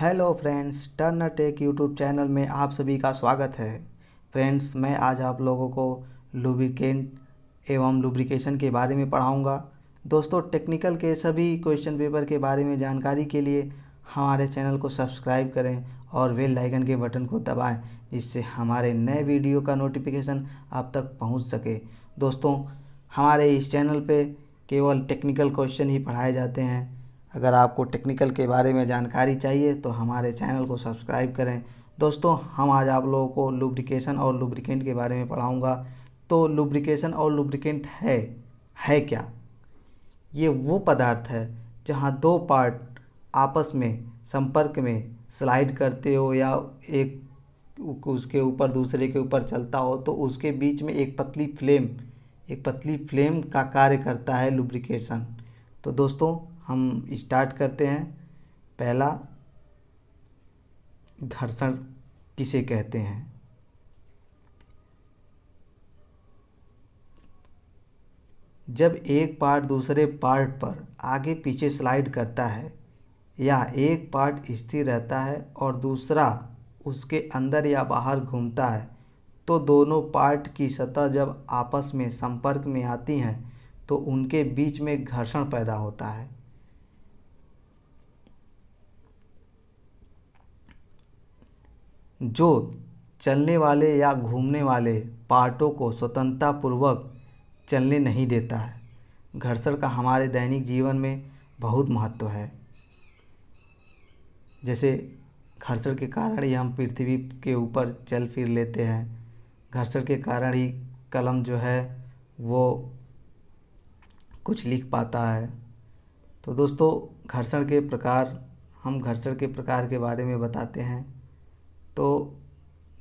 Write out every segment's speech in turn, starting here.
Hello friends, Turner take YouTube channel में आप सभी का स्वागत है। फ्रेंड्स, मैं आज आप लोगों को लुब्रिकेंट एवं लुब्रिकेशन के बारे में पढ़ाऊंगा। दोस्तों, टेक्निकल के सभी क्वेश्चन पेपर के बारे में जानकारी के लिए हमारे चैनल को सब्सक्राइब करें और बेल आइकन के बटन को दबाएं, जिससे हमारे नए वीडियो का नोटिफिकेशन आप तक पहुंच सके। दोस्तों, हमारे इस चैनल पे केवल टेक्निकल क्वेश्चन ही पढ़ाए जाते हैं। अगर आपको टेक्निकल के बारे में जानकारी चाहिए तो हमारे चैनल को सब्सक्राइब करें। दोस्तों, हम आज आप लोगों को लुब्रिकेशन और लुब्रिकेंट के बारे में पढ़ाऊंगा। तो लुब्रिकेशन और लुब्रिकेंट है क्या? ये वो पदार्थ है जहाँ दो पार्ट आपस में संपर्क में स्लाइड करते हो या एक उसके ऊपर दूसरे के ऊपर चलता हो तो उसके बीच में एक पतली फ्लेम का कार्य करता है लुब्रिकेशन। तो दोस्तों, हम स्टार्ट करते हैं। पहला, घर्षण किसे कहते हैं? जब एक पार्ट दूसरे पार्ट पर आगे पीछे स्लाइड करता है या एक पार्ट स्थिर रहता है और दूसरा उसके अंदर या बाहर घूमता है, तो दोनों पार्ट की सतह जब आपस में संपर्क में आती हैं तो उनके बीच में घर्षण पैदा होता है। जो चलने वाले या घूमने वाले पार्टों को स्वतंत्रतापूर्वक चलने नहीं देता है। घर्षण का हमारे दैनिक जीवन में बहुत महत्व है। जैसे घर्षण के कारण ही हम पृथ्वी के ऊपर चल फिर लेते हैं। घर्षण के कारण ही कलम जो है वो कुछ लिख पाता है। तो दोस्तों, हम घर्षण के प्रकार के बारे में बताते हैं। तो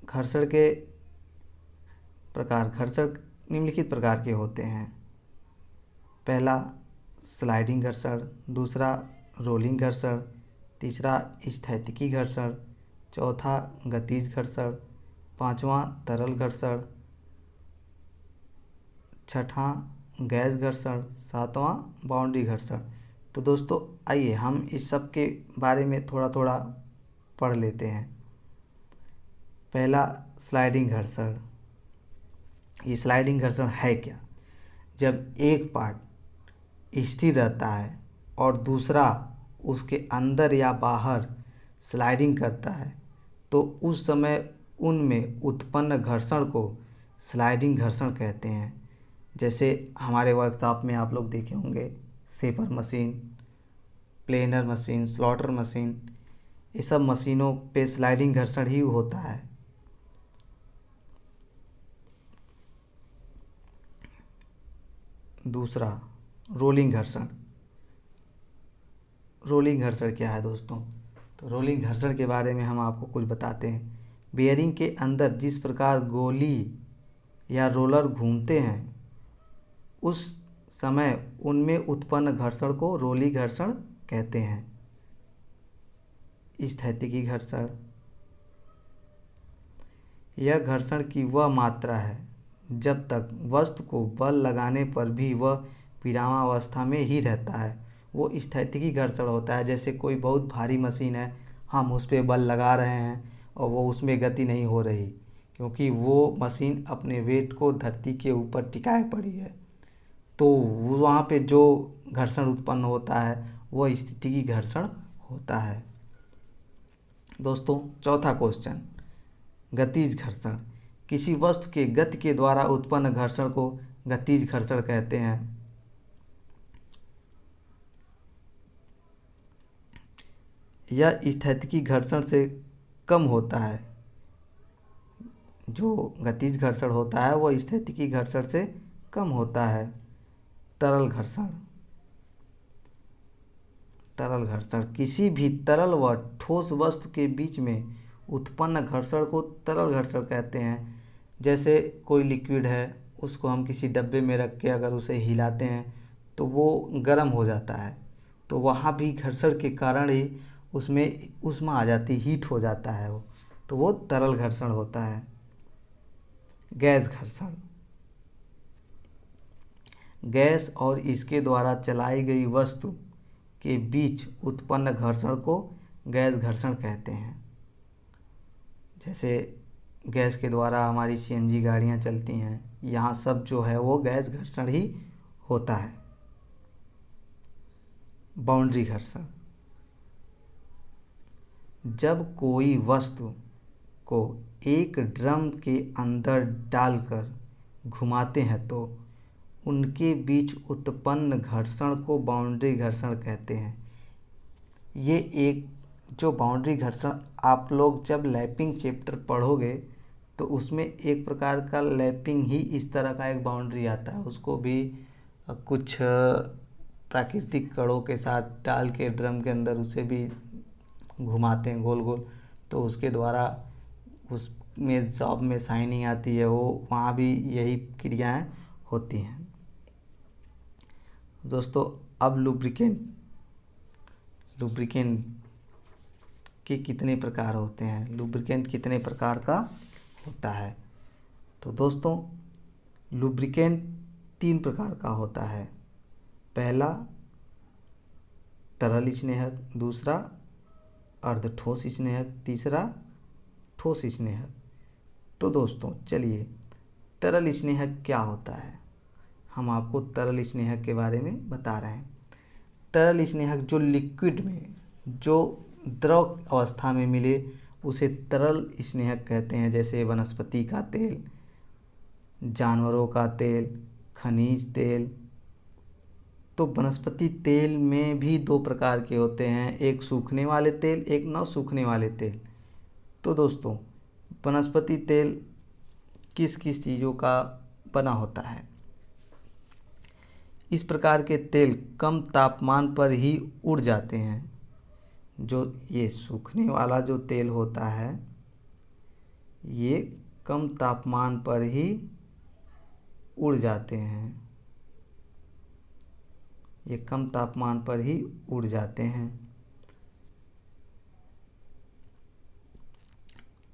घर्षण निम्नलिखित प्रकार के होते हैं। पहला, स्लाइडिंग घर्षण। दूसरा, रोलिंग घर्षण। तीसरा, स्थैतिकी घर्षण। चौथा, गतिज घर्षण। पांचवा, तरल घर्षण। छठा, गैस घर्षण। सातवां, बाउंड्री घर्षण। तो दोस्तों, आइए हम इस सब के बारे में थोड़ा थोड़ा पढ़ लेते हैं। पहला, स्लाइडिंग घर्षण। ये स्लाइडिंग घर्षण है क्या? जब एक पार्ट स्थिर रहता है और दूसरा उसके अंदर या बाहर स्लाइडिंग करता है तो उस समय उनमें उत्पन्न घर्षण को स्लाइडिंग घर्षण कहते हैं। जैसे हमारे वर्कशॉप में आप लोग देखे होंगे shaper machine, planar machine, slaughter machine, ये सब मशीनों पे स्लाइडिंग घर्षण ही होता है। दूसरा, रोलिंग घर्षण। रोलिंग घर्षण क्या है दोस्तों? तो रोलिंग घर्षण के बारे में हम आपको कुछ बताते हैं। बेयरिंग के अंदर जिस प्रकार गोली या रोलर घूमते हैं उस समय उनमें उत्पन्न घर्षण को रोलिंग घर्षण कहते हैं। स्थैतिकी घर्षण, यह घर्षण की वह मात्रा है जब तक वस्तु को बल लगाने पर भी वह विरामावस्था में ही रहता है, वो स्थैतिकी घर्षण होता है। जैसे कोई बहुत भारी मशीन है, हम उस पर बल लगा रहे हैं और वो उसमें गति नहीं हो रही क्योंकि वो मशीन अपने वेट को धरती के ऊपर टिकाए पड़ी है। तो वहाँ पे जो घर्षण उत्पन्न होता है वह स्थितिकी घर्षण होता है। दोस्तों, चौथा क्वेश्चन, गतिज घर्षण। किसी वस्तु के गति के द्वारा उत्पन्न घर्षण को गतिज घर्षण कहते हैं। यह स्थैतिकी घर्षण से कम होता है। जो गतिज घर्षण होता है वह स्थैतिकी घर्षण से कम होता है। तरल घर्षण। तरल घर्षण किसी भी तरल व ठोस वस्तु के बीच में उत्पन्न घर्षण को तरल घर्षण कहते हैं। जैसे कोई लिक्विड है, उसको हम किसी डब्बे में रख के अगर उसे हिलाते हैं तो वो गर्म हो जाता है, तो वहाँ भी घर्षण के कारण ही उसमें ऊष्मा आ जाती, हीट हो जाता है वो, तो वो तरल घर्षण होता है। गैस घर्षण। गैस और इसके द्वारा चलाई गई वस्तु के बीच उत्पन्न घर्षण को गैस घर्षण कहते हैं। जैसे गैस के द्वारा हमारी सीएनजी गाड़ियाँ चलती हैं, यहाँ सब जो है वो गैस घर्षण ही होता है। बाउंड्री घर्षण, जब कोई वस्तु को एक ड्रम के अंदर डालकर घुमाते हैं तो उनके बीच उत्पन्न घर्षण को बाउंड्री घर्षण कहते हैं। ये एक जो बाउंड्री घर्षण, आप लोग जब लैपिंग चैप्टर पढ़ोगे तो उसमें एक प्रकार का लैपिंग ही इस तरह का एक बाउंड्री आता है, उसको भी कुछ प्राकृतिक कणों के साथ डाल के ड्रम के अंदर उसे भी घुमाते हैं गोल गोल, तो उसके द्वारा उसमें जॉब में शाइनिंग आती है, वो वहाँ भी यही क्रियाएं होती हैं। दोस्तों अब लुब्रिकेंट के कितने प्रकार होते हैं, लुब्रिकेंट कितने प्रकार का होता है? तो दोस्तों लुब्रिकेंट 3 प्रकार का होता है। पहला तरल स्नेहक, दूसरा अर्ध ठोस स्नेहक, तीसरा ठोस स्नेहक। तो दोस्तों चलिए तरल स्नेहक क्या होता है, हम आपको तरल स्नेहक के बारे में बता रहे हैं। तरल स्नेहक जो लिक्विड में, जो द्रव अवस्था में मिले उसे तरल स्नेहक कहते हैं। जैसे वनस्पति का तेल, जानवरों का तेल, खनिज तेल। तो वनस्पति तेल में भी 2 प्रकार के होते हैं, एक सूखने वाले तेल, एक न सूखने वाले तेल। तो दोस्तों वनस्पति तेल किस किस चीज़ों का बना होता है? इस प्रकार के तेल कम तापमान पर ही उड़ जाते हैं। जो ये सूखने वाला जो तेल होता है ये कम तापमान पर ही उड़ जाते हैं, ये कम तापमान पर ही उड़ जाते हैं।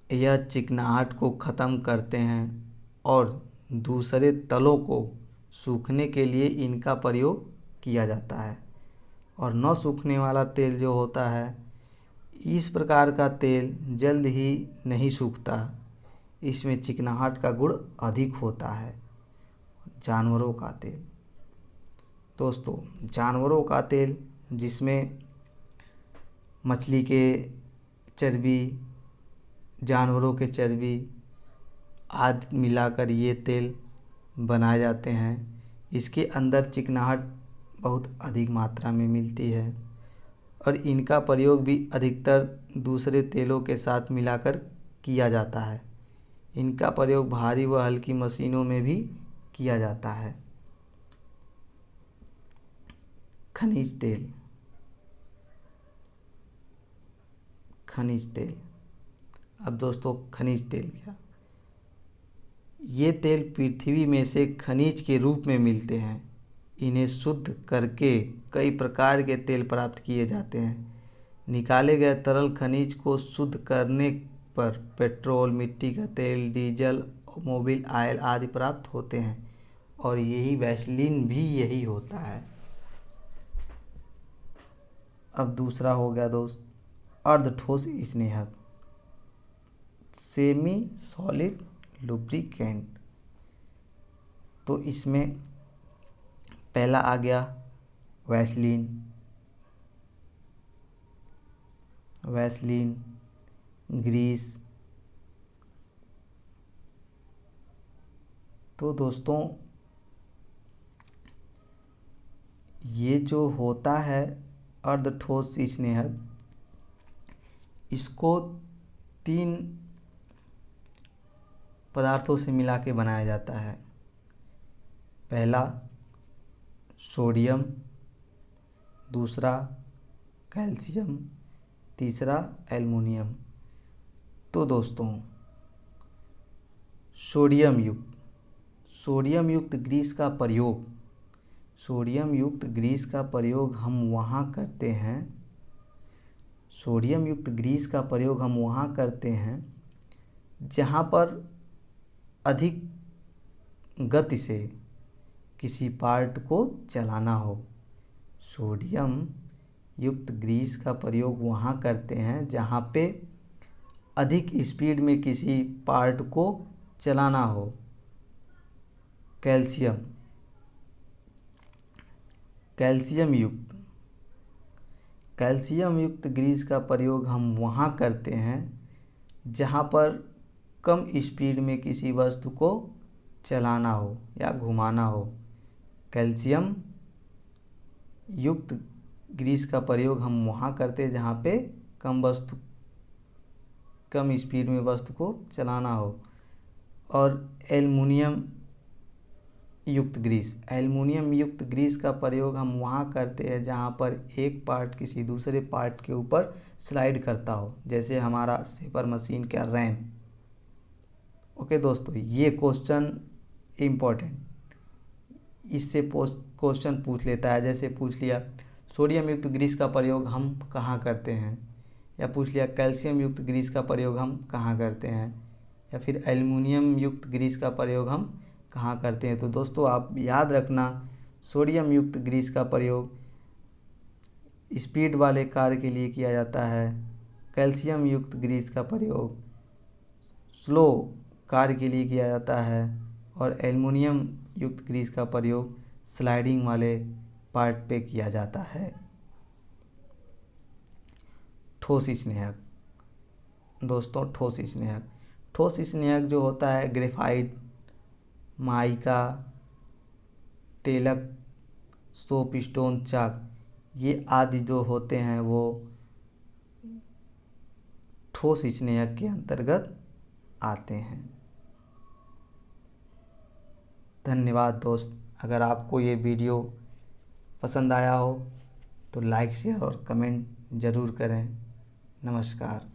यह चिकनाहट को ख़त्म करते हैं और दूसरे तलों को सूखने के लिए इनका प्रयोग किया जाता है। और न सूखने वाला तेल जो होता है, इस प्रकार का तेल जल्द ही नहीं सूखता, इसमें चिकनाहट का गुण अधिक होता है। जानवरों का तेल, दोस्तों जानवरों का तेल जिसमें मछली के चर्बी, जानवरों के चर्बी आदि मिलाकर ये तेल बनाए जाते हैं। इसके अंदर चिकनाहट बहुत अधिक मात्रा में मिलती है और इनका प्रयोग भी अधिकतर दूसरे तेलों के साथ मिलाकर किया जाता है। इनका प्रयोग भारी व हल्की मशीनों में भी किया जाता है। खनिज तेल, खनिज तेल। अब दोस्तों खनिज तेल क्या? ये तेल पृथ्वी में से खनिज के रूप में मिलते हैं। इन्हें शुद्ध करके कई प्रकार के तेल प्राप्त किए जाते हैं। निकाले गए तरल खनिज को शुद्ध करने पर पेट्रोल, मिट्टी का तेल, डीजल, मोबिल ऑयल आदि प्राप्त होते हैं और यही वैसलीन भी यही होता है। अब दूसरा हो गया दोस्त अर्धठोस स्नेहक, सेमी सॉलिड लुब्रिकेंट। तो इसमें पहला आ गया वैसलीन, ग्रीस। तो दोस्तों ये जो होता है अर्धठोस स्नेहक, इसको 3 पदार्थों से मिला के बनाया जाता है। पहला सोडियम, दूसरा कैल्शियम, तीसरा एल्युमिनियम। तो दोस्तों सोडियम युक्त ग्रीस का प्रयोग हम वहाँ करते हैं, सोडियम युक्त ग्रीस का प्रयोग हम वहाँ करते हैं जहाँ पर अधिक गति से किसी पार्ट को चलाना हो। सोडियम युक्त ग्रीस का प्रयोग वहाँ करते हैं जहाँ पे अधिक स्पीड में किसी पार्ट को चलाना हो। कैल्शियम युक्त ग्रीस का प्रयोग हम वहाँ करते हैं जहाँ पर कम स्पीड में किसी वस्तु को चलाना हो या घुमाना हो। कैल्शियम युक्त ग्रीस का प्रयोग हम वहाँ करते हैं जहाँ पे कम स्पीड में वस्तु को चलाना हो। और एल्युमिनियम युक्त ग्रीस का प्रयोग हम वहाँ करते हैं जहाँ पर एक पार्ट किसी दूसरे पार्ट के ऊपर स्लाइड करता हो, जैसे हमारा शेपर मशीन का रैम। ओके दोस्तों, ये क्वेश्चन इम्पोर्टेंट, इससे क्वेश्चन पूछ लेता है। जैसे पूछ लिया सोडियम युक्त ग्रीस का प्रयोग हम कहाँ करते हैं, या पूछ लिया कैल्शियम युक्त ग्रीस का प्रयोग हम कहाँ करते हैं, या फिर एल्युमिनियम युक्त ग्रीस का प्रयोग हम कहाँ करते हैं। तो दोस्तों आप याद रखना, सोडियम युक्त ग्रीस का प्रयोग स्पीड वाले कार के लिए किया जाता है, कैल्शियम युक्त ग्रीस का प्रयोग स्लो कार के लिए किया जाता है, और एल्युमिनियम युक्त ग्रीस का प्रयोग स्लाइडिंग वाले पार्ट पे किया जाता है। ठोस स्नेहक दोस्तों, ठोस स्नेहक जो होता है ग्रेफाइट, माइका, टेलक, सोप स्टोन, चाक, ये आदि जो होते हैं वो ठोस स्नेहक के अंतर्गत आते हैं। धन्यवाद दोस्त। अगर आपको ये वीडियो पसंद आया हो तो लाइक, शेयर और कमेंट ज़रूर करें। नमस्कार।